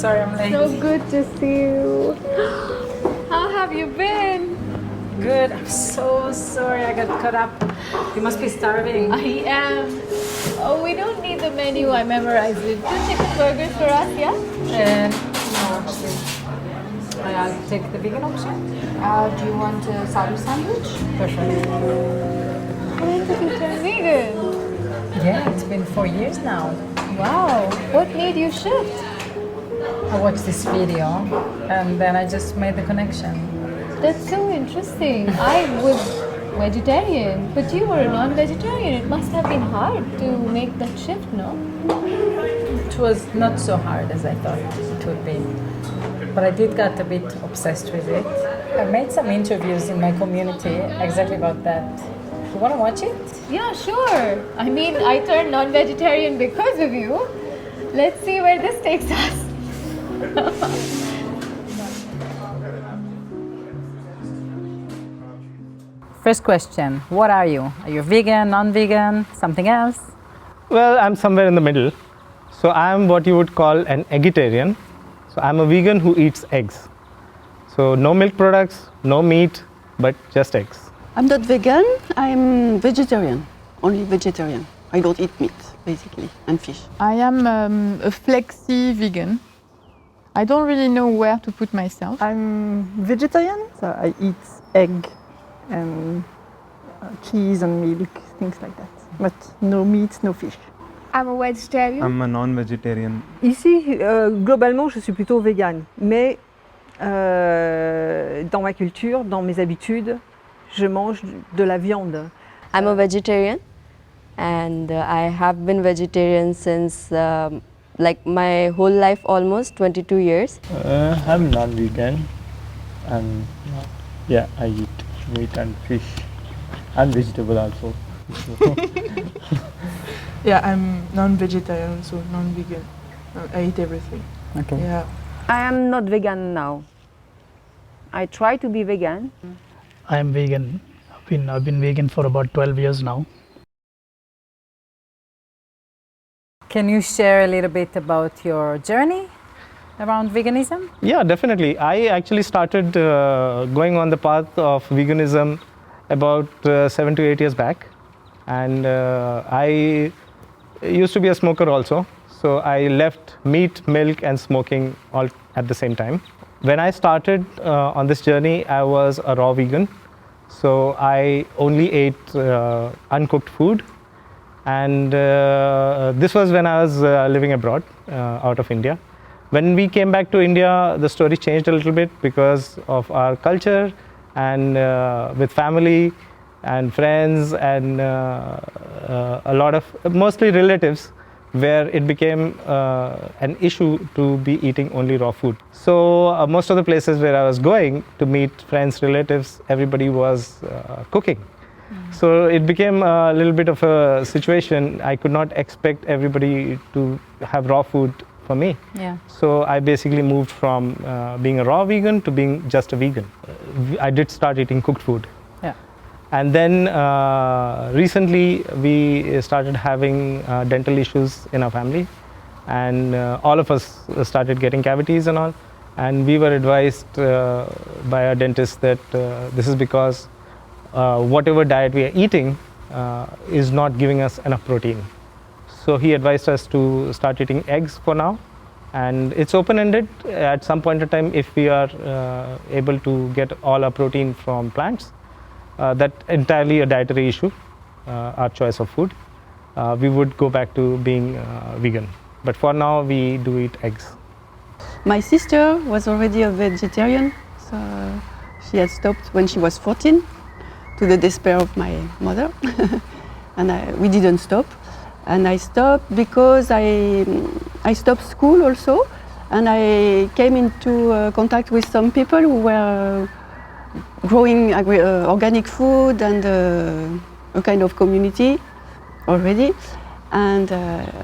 sorry I'm late. So good to see you. How have you been? Good. I'm so sorry I got caught up. You must be starving. I am. Oh, we don't need the menu. I memorized it. 2 chicken burgers for us, yeah? No, actually. I'll take the vegan option. Do you want a salad sandwich? Perfect. When did you turn vegan? Yeah, it's been 4 years now. Wow. What made you shift? I watched this video and then I just made the connection. That's so interesting. I was vegetarian, but you were a non-vegetarian. It must have been hard to make that shift, no? It was not so hard as I thought it would be. But I did get a bit obsessed with it. I made some interviews in my community exactly about that. You want to watch it? Yeah, sure. I mean, I turned non-vegetarian because of you. Let's see where this takes us. First question, what are you? Are you vegan, non-vegan, something else? Well, I'm somewhere in the middle. So I'm what you would call an eggitarian. So I'm a vegan who eats eggs. So no milk products, no meat, but just eggs. I'm not vegan, I'm vegetarian, only vegetarian. I don't eat meat, basically, and fish. I am a flexi vegan. I don't really know where to put myself. I'm vegetarian, so I eat egg and cheese and milk, things like that. But no meat, no fish. I'm a vegetarian. I'm a non-vegetarian. Ici, globalement, je suis plutôt végane. Mais dans ma culture, dans mes habitudes, je mange de la viande. I'm a vegetarian and I have been vegetarian since like my whole life, almost 22 years. I'm non-vegan and yeah, I eat meat and fish and vegetable also. Yeah, I'm non-vegetarian, so non-vegan. I eat everything. Okay. Yeah. I am not vegan now. I try to be vegan. I am vegan. I've been vegan for about 12 years now. Can you share a little bit about your journey around veganism? Yeah, definitely. I actually started going on the path of veganism about 7 to 8 years back. And I used to be a smoker also. So I left meat, milk and smoking all at the same time. When I started on this journey, I was a raw vegan. So I only ate uncooked food. And this was when I was living abroad, out of India. When we came back to India, the story changed a little bit because of our culture and with family and friends and a lot of, mostly relatives, where it became an issue to be eating only raw food. So most of the places where I was going to meet friends, relatives, everybody was cooking. So it became a little bit of a situation. I could not expect everybody to have raw food for me. Yeah. So I basically moved from being a raw vegan to being just a vegan. I did start eating cooked food. Yeah. And then recently we started having dental issues in our family, and all of us started getting cavities and all. And we were advised by our dentist that this is because whatever diet we are eating is not giving us enough protein. So he advised us to start eating eggs for now, and it's open-ended. At some point in time, if we are able to get all our protein from plants, that's entirely a dietary issue, our choice of food. We would go back to being vegan. But for now, we do eat eggs. My sister was already a vegetarian, so she had stopped when she was 14, to the despair of my mother. And we didn't stop. And I stopped because I stopped school also, and I came into contact with some people who were growing organic food and a kind of community already, and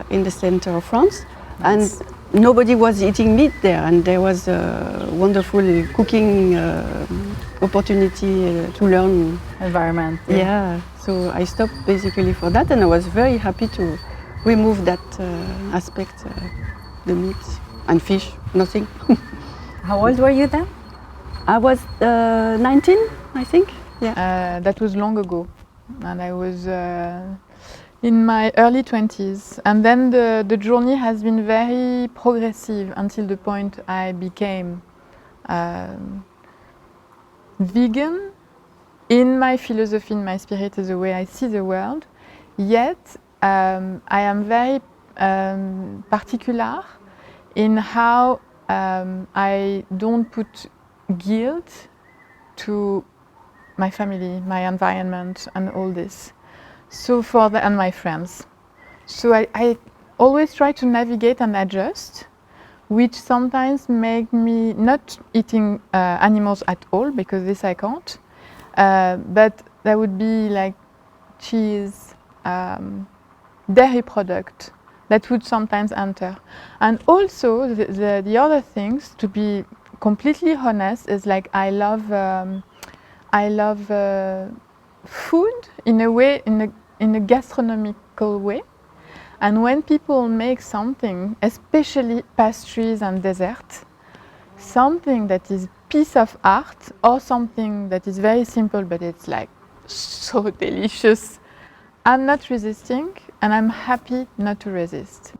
in the center of France. Nice. And nobody was eating meat there, and there was a wonderful cooking opportunity to learn. Environment. Yeah, so I stopped basically for that, and I was very happy to remove that aspect, the meat. and fish, nothing. How old were you then? I was 19, I think. Yeah. That was long ago, and I was in my early 20s. And then the journey has been very progressive until the point I became vegan in my philosophy, in my spirit, is the way I see the world. Yet I am very particular in how I don't put guilt to my family, my environment, and all this. So and my friends. So I always try to navigate and adjust, which sometimes make me not eating animals at all, because this I can't. But that would be like cheese, dairy product that would sometimes enter. And also the other things, to be completely honest, is like I love food in a way, in a gastronomical way. And when people make something, especially pastries and dessert, something that is piece of art or something that is very simple but it's like so delicious, I'm not resisting, and I'm happy not to resist.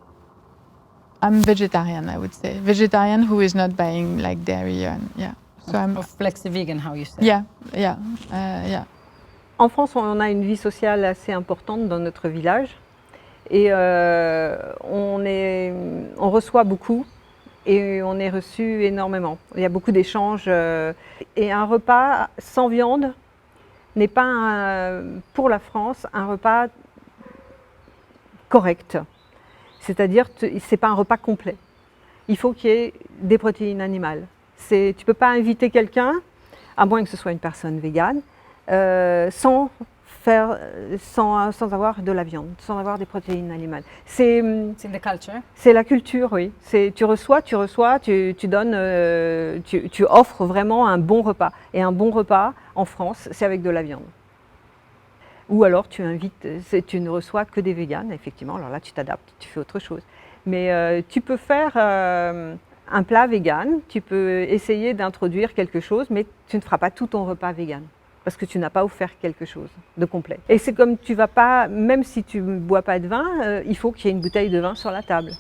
I'm vegetarian, I would say. Vegetarian who is not buying like dairy and yeah. So I'm flexi-vegan, how you say. Yeah. En France, on a une vie sociale assez importante dans notre village et on reçoit beaucoup et on est reçu énormément. Il y a beaucoup d'échanges et un repas sans viande n'est pas, pour la France, un repas correct. C'est-à-dire, ce n'est pas un repas complet. Il faut qu'il y ait des protéines animales. Tu ne peux pas inviter quelqu'un, à moins que ce soit une personne végane, sans avoir de la viande, sans avoir des protéines animales. C'est the culture. C'est la culture, oui. Tu reçois, tu donnes, tu offres vraiment un bon repas. Et un bon repas, en France, c'est avec de la viande. Ou alors tu ne reçois que des véganes, effectivement, alors là tu t'adaptes, tu fais autre chose. Mais tu peux faire un plat vegan, tu peux essayer d'introduire quelque chose, mais tu ne feras pas tout ton repas vegan. Parce que tu n'as pas offert quelque chose de complet. Et c'est comme tu vas pas, même si tu ne bois pas de vin, il faut qu'il y ait une bouteille de vin sur la table.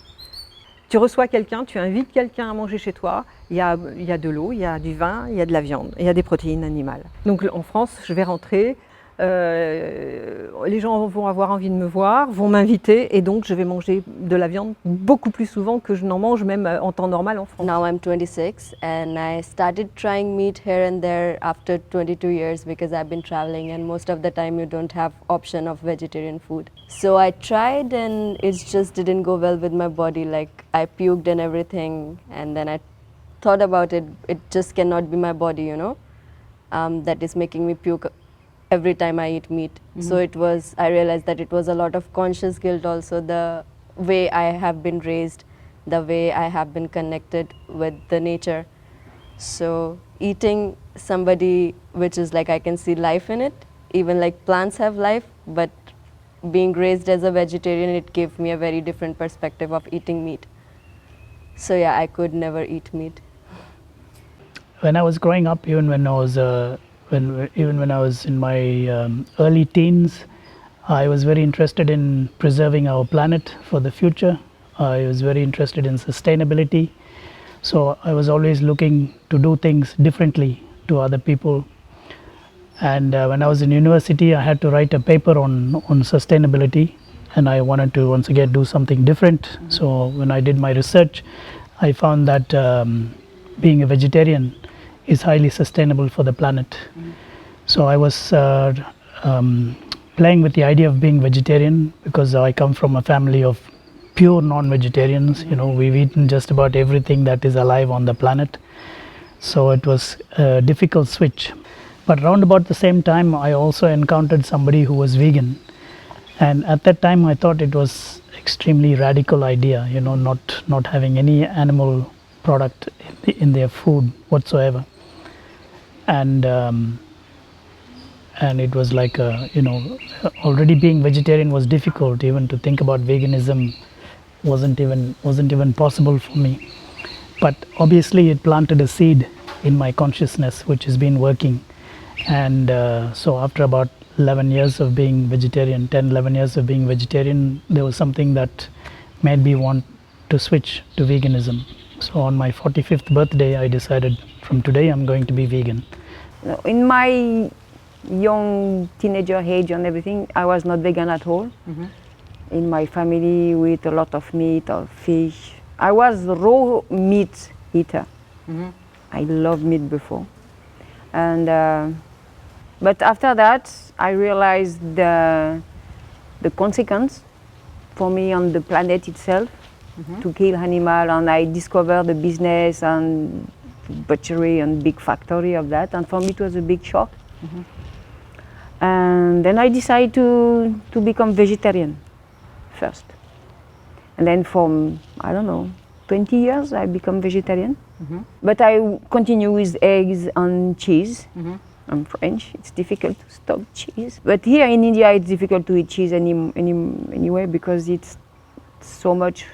Tu reçois quelqu'un, tu invites quelqu'un à manger chez toi, il y a de l'eau, il y a du vin, il y a de la viande, il y a des protéines animales. Donc en France, je vais rentrer, les gens vont avoir envie de me voir, vont m'inviter et donc je vais manger de la viande beaucoup plus souvent que je n'en mange même en temps normal en France. Now I'm 26 and I started trying meat here and there after 22 years because I've been traveling and most of the time you don't have option of vegetarian food. So I tried and it just didn't go well with my body, like I puked and everything, and then I thought about it, it just cannot be my body, you know, that is making me puke every time I eat meat. So I realized that it was a lot of conscious guilt also, the way I have been raised, the way I have been connected with the nature. So eating somebody which is like I can see life in it, even like plants have life, but being raised as a vegetarian, it gave me a very different perspective of eating meat. So yeah, I could never eat meat. When I was growing up, even when I was in my early teens, I was very interested in preserving our planet for the future. I was very interested in sustainability. So I was always looking to do things differently to other people. And when I was in university, I had to write a paper on sustainability, and I wanted to once again do something different. So when I did my research, I found that being a vegetarian is highly sustainable for the planet. So I was playing with the idea of being vegetarian because I come from a family of pure non-vegetarians. You know, we've eaten just about everything that is alive on the planet. So it was a difficult switch. But around about the same time, I also encountered somebody who was vegan. And at that time, I thought it was extremely radical idea, you know, not having any animal product in their food whatsoever. And it was like, you know, already being vegetarian was difficult. Even to think about veganism wasn't even possible for me. but obviously it planted a seed in my consciousness which has been working. And so after about 11 years of being vegetarian, 10-11 years of being vegetarian, there was something that made me want to switch to veganism. So on my 45th birthday I decided from today I'm going to be vegan. In my young teenager age and everything, I was not vegan at all. In my family, we eat a lot of meat or fish. I was a raw meat eater. I loved meat before. And but after that, I realized the consequence for me on the planet itself to kill animal, and I discovered the business and butchery and big factory of that, and for me it was a big shock. And then I decided to become vegetarian first. And then from, I don't know, 20 years I become vegetarian. But I continue with eggs and cheese. I'm French, it's difficult to stop cheese. But here in India it's difficult to eat cheese anyway because it's so much...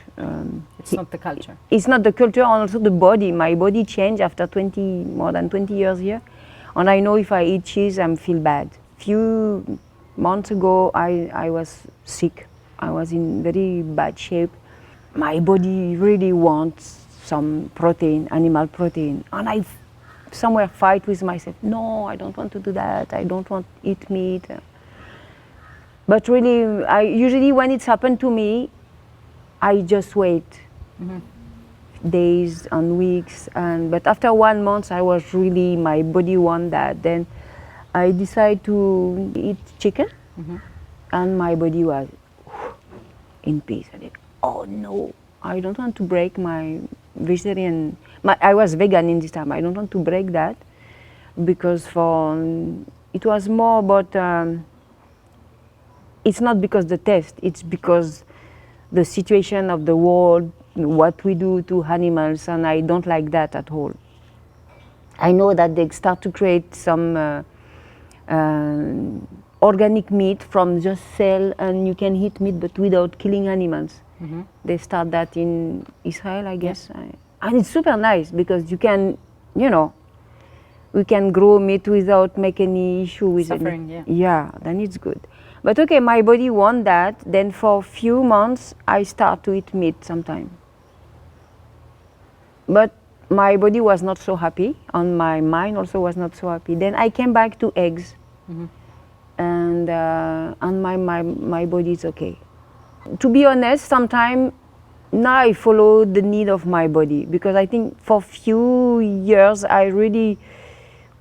it's not the culture. It's not the culture, and also the body. My body changed after more than 20 years here. And I know if I eat cheese, I feel bad. Few months ago, I was sick. I was in very bad shape. My body really wants some protein, animal protein. And I somewhere fight with myself. No, I don't want to do that. I don't want to eat meat. But really, usually when it's happened to me, I just wait days and weeks. But after 1 month, I was really, my body want that. Then I decided to eat chicken, and my body was in peace. I did, oh no, I don't want to break my vegetarian. I was vegan in this time. I don't want to break that because it was more about. It's not because the taste. It's because the situation of the world, what we do to animals, and I don't like that at all. I know that they start to create some organic meat from just cell, and you can eat meat but without killing animals. They start that in Israel, I guess. And it's super nice because you can, we can grow meat without making any issue with suffering, it. Yeah, then it's good. But okay, my body wants that. Then for a few months, I start to eat meat sometime. But my body was not so happy, and my mind also was not so happy. Then I came back to eggs, and my body is okay. To be honest, sometimes now I follow the need of my body because I think for few years I really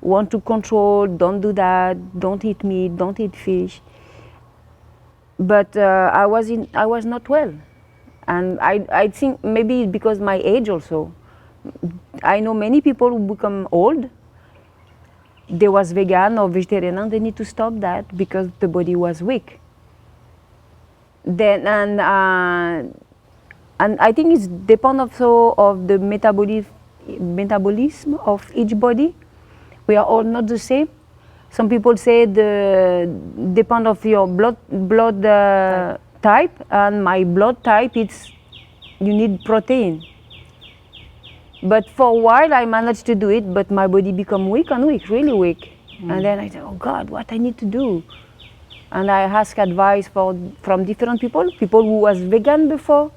want to control. Don't do that. Don't eat meat. Don't eat fish. But I was not well, and I think maybe because my age also. I know many people who become old. They was vegan or vegetarian, and they need to stop that because the body was weak. Then and I think it's depend also of the metabolism of each body. We are all not the same. Some people say depend of your blood type, and my blood type you need protein. But for a while I managed to do it, but my body become weak, really weak. And then I said, oh God, what I need to do? And I asked advice from different people who was vegan before,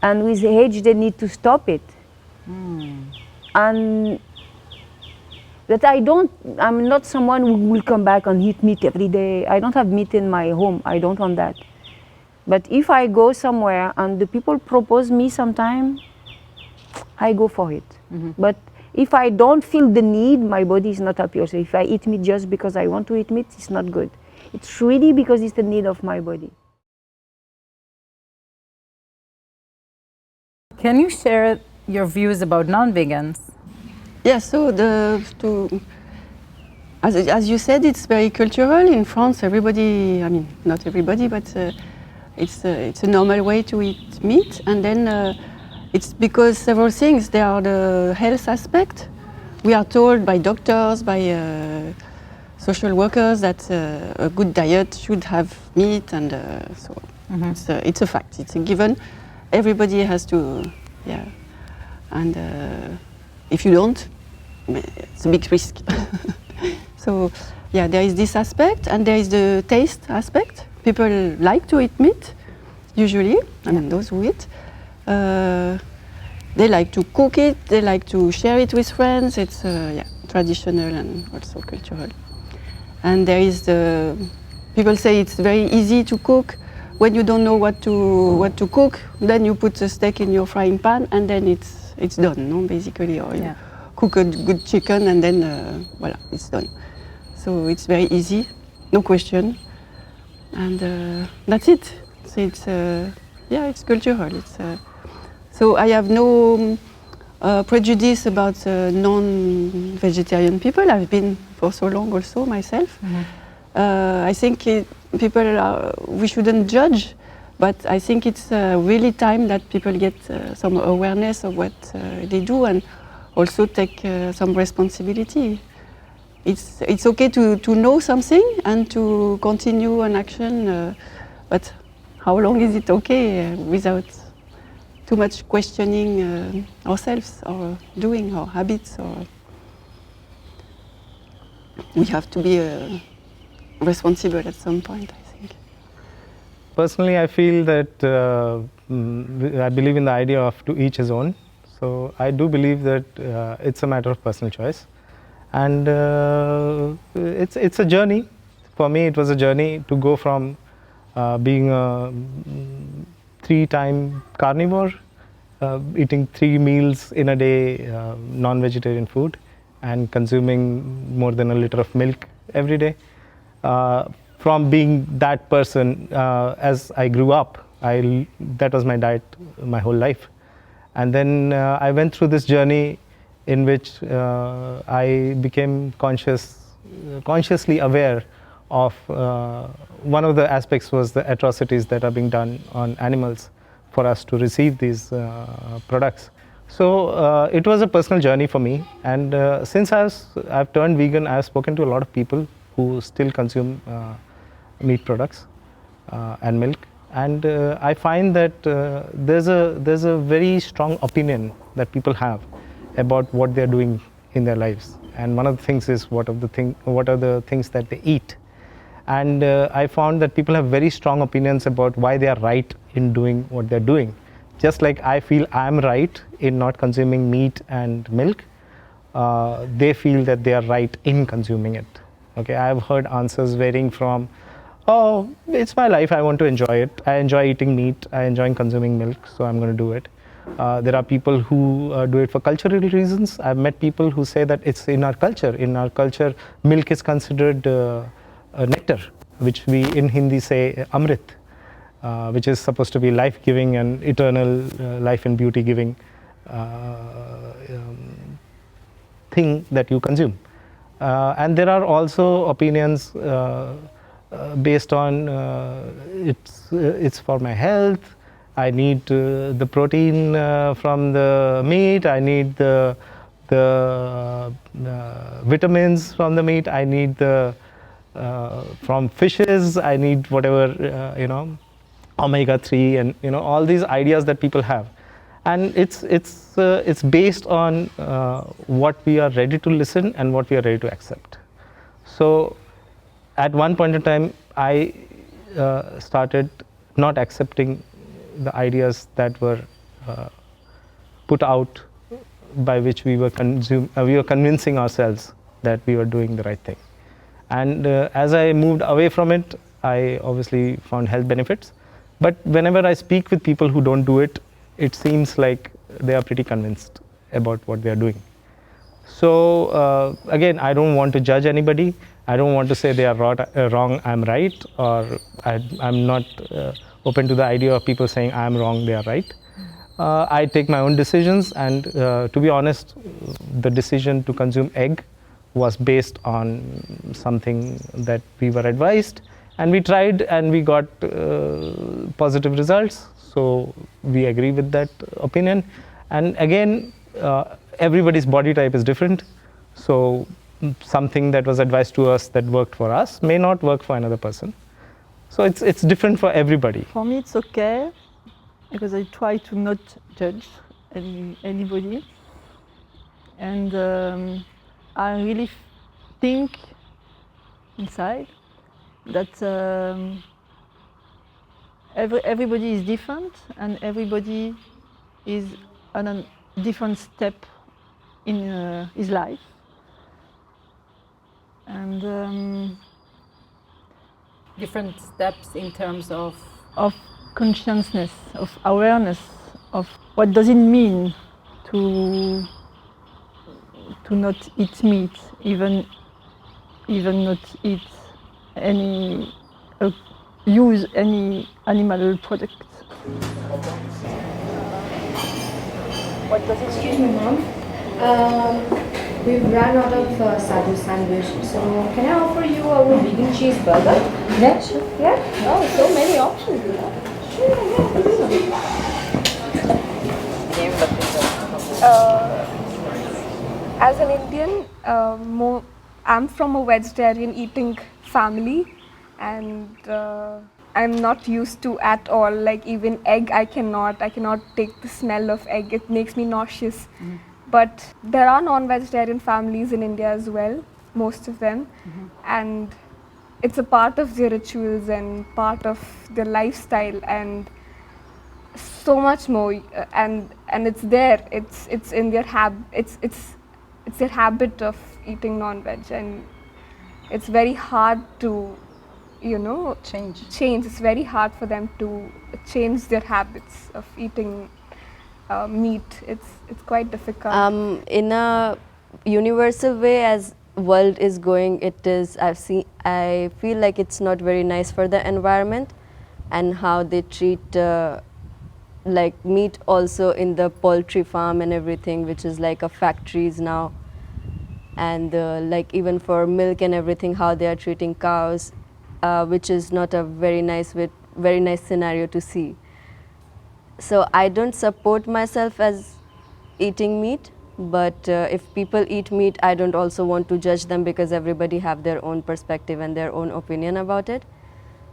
and with age they need to stop it. And that I'm not someone who will come back and eat meat every day. I don't have meat in my home. I don't want that. But if I go somewhere and the people propose me sometime, I go for it. But if I don't feel the need, my body is not happy also. If I eat meat just because I want to eat meat, it's not good. It's really because it's the need of my body. Can you share your views about non-vegans? Yeah, so as you said, it's very cultural in France. Everybody, I mean, not everybody, but it's a normal way to eat meat. And then it's because several things. There are the health aspect. We are told by doctors, by social workers that a good diet should have meat, and so it's a fact. It's a given. Everybody has to, yeah. And if you don't, it's a big risk. So yeah, there is this aspect, and there is the taste aspect. People like to eat meat, usually. I mean, those who eat. They like to cook it. They like to share it with friends. It's yeah, traditional and also cultural. And there is the people say it's very easy to cook. When you don't know what to cook, then you put the steak in your frying pan, and then it's done, no? Basically, or you cook a good chicken, and then voila, it's done. So it's very easy, no question, and that's it. So it's yeah, it's cultural. So I have no prejudice about non-vegetarian people. I've been for so long also myself. I think we shouldn't judge, but I think it's really time that people get some awareness of what they do and also take some responsibility. It's okay to know something and to continue an action, but how long is it okay without too much questioning ourselves or doing our habits? Or we have to be responsible at some point, I think. Personally, I feel that I believe in the idea of to each his own. So I do believe that it's a matter of personal choice, and it's a journey. For me, it was a journey to go from being a 3-time carnivore, eating 3 meals in a day, non-vegetarian food, and consuming more than a liter of milk every day. From being that person, as I grew up, that was my diet my whole life. And then I went through this journey in which I became consciously aware of one of the aspects was the atrocities that are being done on animals for us to receive these products. So it was a personal journey for me, and since I've turned vegan, I've spoken to a lot of people who still consume meat products and milk, and I find that there's a very strong opinion that people have about what they're doing in their lives, and one of the things is what are the things that they eat. And I found that people have very strong opinions about why they are right in doing what they're doing. Just like I feel I'm right in not consuming meat and milk, they feel that they are right in consuming it. Okay, I've heard answers varying from, oh, it's my life, I want to enjoy it. I enjoy eating meat, I enjoy consuming milk, so I'm going to do it. There are people who do it for cultural reasons. I've met people who say that it's in our culture. In our culture, milk is considered nectar, which we in Hindi say amrit, which is supposed to be life-giving and eternal life and beauty-giving thing that you consume. And there are also opinions based on it's for my health, I need the protein from the meat, I need the vitamins from the meat, I need the from fishes, I need whatever, omega-3, and all these ideas that people have. And it's based on what we are ready to listen and what we are ready to accept. So at one point in time, I started not accepting the ideas that were put out by which we were convincing ourselves that we were doing the right thing. And as I moved away from it, I obviously found health benefits. But whenever I speak with people who don't do it, it seems like they are pretty convinced about what they are doing. So again, I don't want to judge anybody. I don't want to say they are wrong, I'm right, or I'm not open to the idea of people saying I'm wrong, they are right. I take my own decisions, and to be honest, the decision to consume egg was based on something that we were advised, and we tried and we got positive results. So we agree with that opinion. And again, everybody's body type is different. So something that was advised to us that worked for us may not work for another person. So it's different for everybody. For me, it's okay because I try to not judge anybody. And I really think inside that everybody is different and everybody is on a different step in his life. And Different steps in terms of consciousness, of awareness, of what does it mean to not eat meat, even not eat any use any animal product. What does it mean? Excuse me, Mom. We've run out of sadhu sandwich, so can I offer you a vegan cheeseburger? Yeah, sure. Yeah? Oh, so many options. As an Indian, I'm from a vegetarian eating family, and I'm not used to at all. Like even egg, I cannot take the smell of egg. It makes me nauseous. But there are non-vegetarian families in India as well, most of them, and it's a part of their rituals and part of their lifestyle, and so much more. And it's there. It's in their it's their habit of eating non-veg, and it's very hard to, change. It's very hard for them to change their habits of eating meat. It's quite difficult. In a universal way, as world is going, I feel like it's not very nice for the environment, and how they treat like meat also in the poultry farm and everything, which is like a factories now, and like even for milk and everything, how they are treating cows, which is not a very nice scenario to see. So I don't support myself as eating meat, but if people eat meat, I don't also want to judge them, because everybody have their own perspective and their own opinion about it.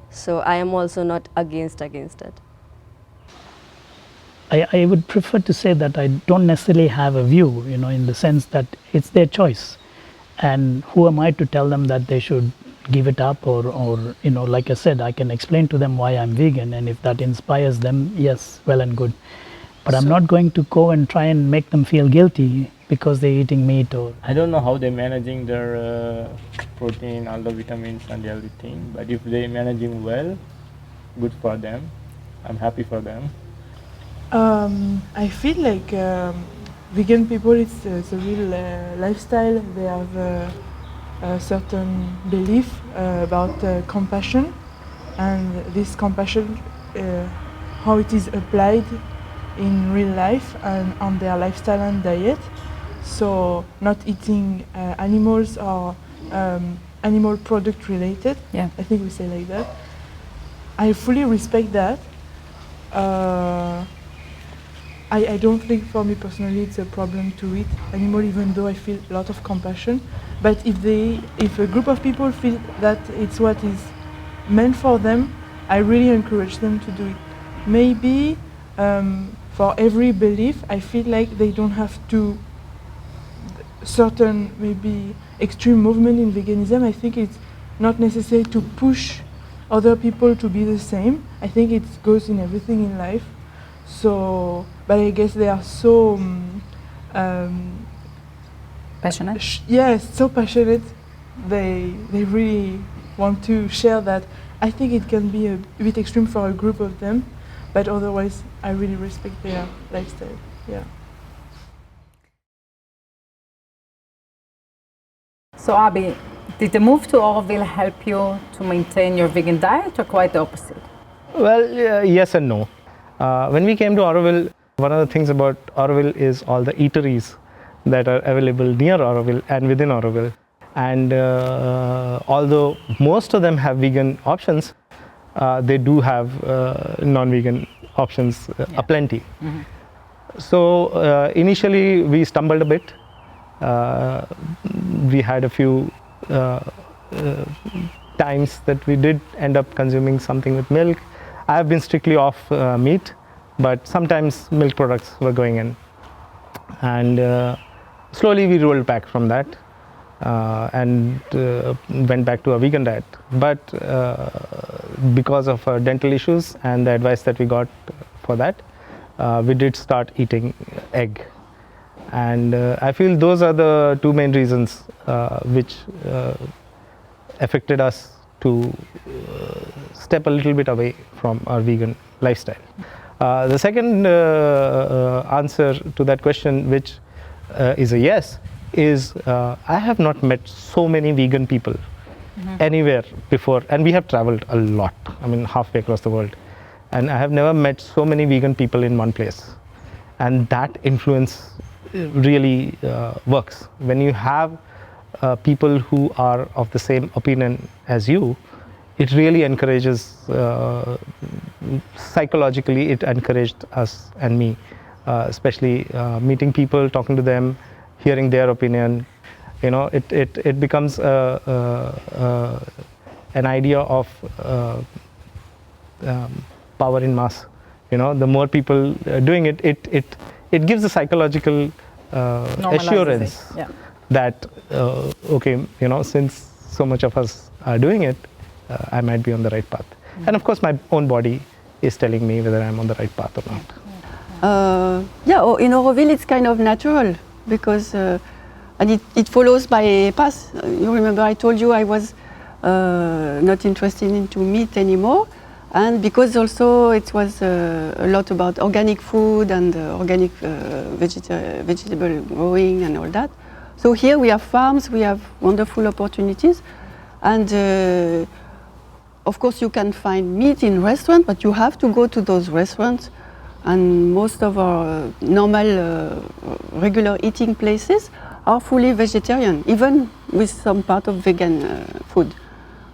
So I am also not against it. I would prefer to say that I don't necessarily have a view, in the sense that it's their choice. And who am I to tell them that they should give it up, or like I said, I can explain to them why I'm vegan, and if that inspires them, yes, well and good. But I'm not going to go and try and make them feel guilty because they're eating meat. Or I don't know how they're managing their protein, all the vitamins and everything, but if they're managing well, good for them. I'm happy for them. I feel like vegan people, it's a real lifestyle. They have a certain belief about compassion, and this compassion, how it is applied in real life and on their lifestyle and diet. So not eating animals or animal product related. Yeah. I think we say like that. I fully respect that. I don't think for me personally it's a problem to eat animal, even though I feel a lot of compassion. But if a group of people feel that it's what is meant for them, I really encourage them to do it. Maybe for every belief, I feel like they don't have to certain maybe extreme movement in veganism. I think it's not necessary to push other people to be the same. I think it goes in everything in life. So, but I guess they are so passionate. Yes, so passionate. They really want to share that. I think it can be a bit extreme for a group of them, but otherwise, I really respect their lifestyle. Yeah. So Abi, did the move to Oroville help you to maintain your vegan diet, or quite the opposite? Well, yes and no. When we came to Oroville, one of the things about Oroville is all the eateries that are available near Oroville and within Oroville. And although most of them have vegan options, they do have non-vegan options aplenty. Mm-hmm. So initially we stumbled a bit. We had a few times that we did end up consuming something with milk. I have been strictly off meat, but sometimes milk products were going in. and slowly we rolled back from that and went back to a vegan diet. But because of dental issues and the advice that we got for that, we did start eating egg. And I feel those are the two main reasons which affected us to step a little bit away from our vegan lifestyle. The second answer to that question, which is a yes, is I have not met so many vegan people anywhere before, and we have traveled a lot, I mean halfway across the world, and I have never met so many vegan people in one place. And that influence really works. When you have people who are of the same opinion as you, it really encourages, psychologically it encouraged us and me, especially meeting people, talking to them, hearing their opinion. You know, it becomes an idea of power in mass. You know, the more people doing it, it gives a psychological assurance that okay, you know, since so much of us are doing it, I might be on the right path. And of course, my own body is telling me whether I'm on the right path or not. Yeah, in Auroville it's kind of natural because and it follows my path. You remember I told you I was not interested into meat anymore, and because also it was a lot about organic food and organic vegetable growing and all that. So here we have farms, we have wonderful opportunities, and of course you can find meat in restaurants, but you have to go to those restaurants, and most of our normal regular eating places are fully vegetarian, even with some part of vegan food.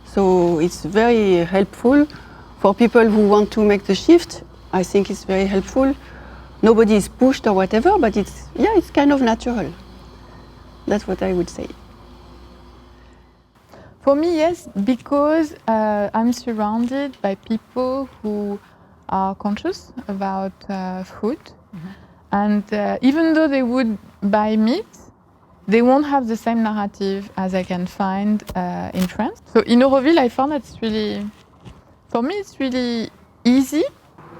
So it's very helpful for people who want to make the shift. I think it's very helpful. Nobody is pushed or whatever, but it's kind of natural. That's what I would say. For me, yes, because I'm surrounded by people who are conscious about food. And even though they would buy meat, they won't have the same narrative as I can find in France. So in Auroville, I found it's really, for me, it's really easy.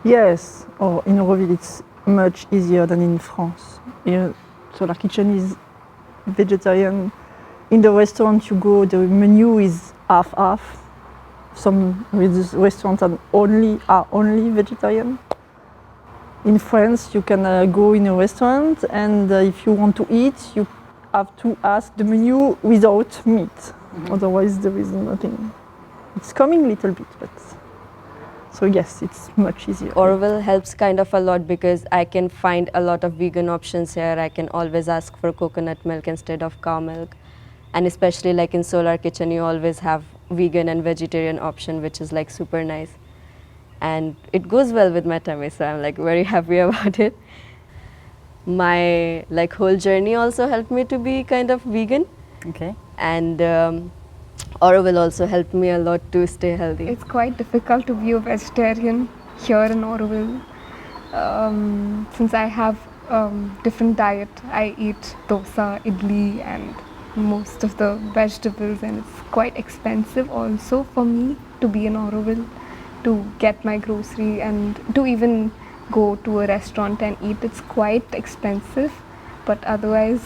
Yes, or in Auroville it's much easier than in France. Here, Solar Kitchen is vegetarian. In the restaurant you go, the menu is half-half. Some restaurants are only vegetarian. In France, you can go in a restaurant, and if you want to eat, you have to ask the menu without meat. Otherwise, there is nothing. It's coming a little bit, but so yes, it's much easier. Auroville helps kind of a lot because I can find a lot of vegan options here. I can always ask for coconut milk instead of cow milk. And especially like in Solar Kitchen, you always have vegan and vegetarian option, which is like super nice. And it goes well with my tummy, so I'm like very happy about it. My like whole journey also helped me to be kind of vegan. Okay. And Auroville also helped me a lot to stay healthy. It's quite difficult to be a vegetarian here in Auroville. Since I have different diet, I eat dosa, idli and most of the vegetables, and it's quite expensive also for me to be in Auroville, to get my grocery and to even go to a restaurant and eat. It's quite expensive, but otherwise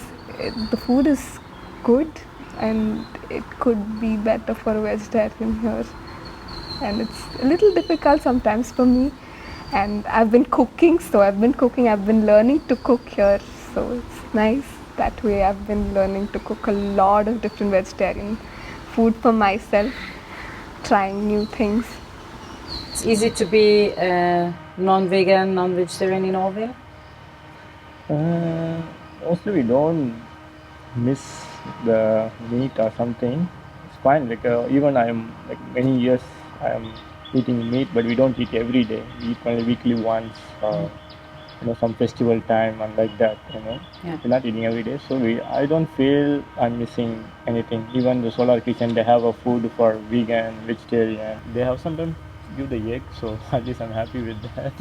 the food is good and it could be better for a vegetarian here. And it's a little difficult sometimes for me, and I've been cooking, I've been learning to cook here, so it's nice. That way I've been learning to cook a lot of different vegetarian food for myself, trying new things. It's easy to be non-vegan, non-vegetarian in Auroville? Mostly we don't miss the meat or something. It's fine. Like even I am like many years I am eating meat, but we don't eat every day. We eat only weekly once. You know, some festival time and like that, you know. Yeah. We're not eating every day, so I don't feel I'm missing anything. Even the Solar Kitchen, they have a food for vegan, vegetarian. They have sometimes give the egg, so at least I'm happy with that.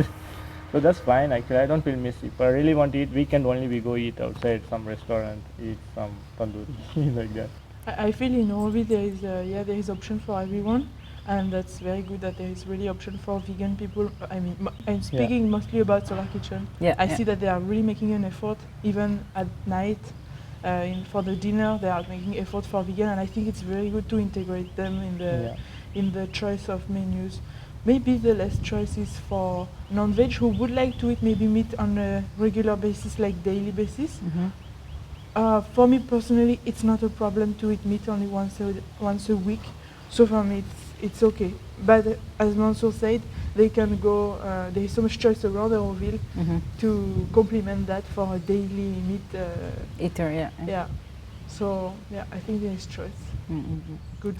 So that's fine actually. I don't feel missed. If I really want to eat weekend only, we go eat outside some restaurant, eat some tandoori like that. I feel in Orvi there is option for everyone, and that's very good that there is really option for vegan people. I mean, I'm speaking mostly about Solar Kitchen. I see that they are really making an effort, even at night. For the dinner, they are making effort for vegan, and I think it's very good to integrate them in the choice of menus. Maybe the less choices for non-veg who would like to eat maybe meat on a regular basis, like daily basis. For me personally, it's not a problem to eat meat only once a week. So for me, it's okay. But as Mansour said, they can go. There is so much choice around Auroville to complement that for a daily meat eater. Yeah. So I think there is choice. Good.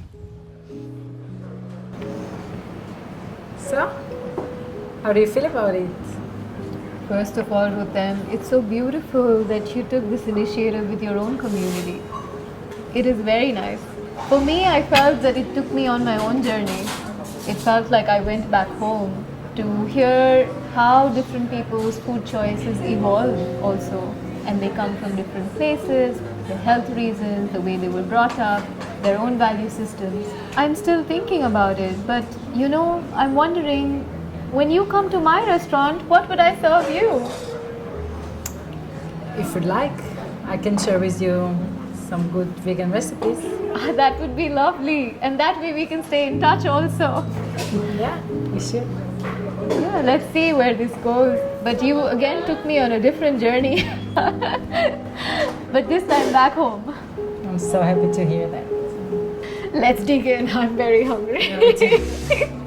So, how do you feel about it? First of all, Rutem, it's so beautiful that you took this initiative with your own community. It is very nice. For me, I felt that it took me on my own journey. It felt like I went back home to hear how different people's food choices evolve also. And they come from different places, the health reasons, the way they were brought up, their own value systems. I'm still thinking about it, but I'm wondering, when you come to my restaurant, what would I serve you? If you'd like, I can share with you some good vegan recipes. That would be lovely, and that way we can stay in touch also. Yeah, we should. Yeah, let's see where this goes. But you again took me on a different journey. But this time back home. I'm so happy to hear that. Let's dig in. I'm very hungry.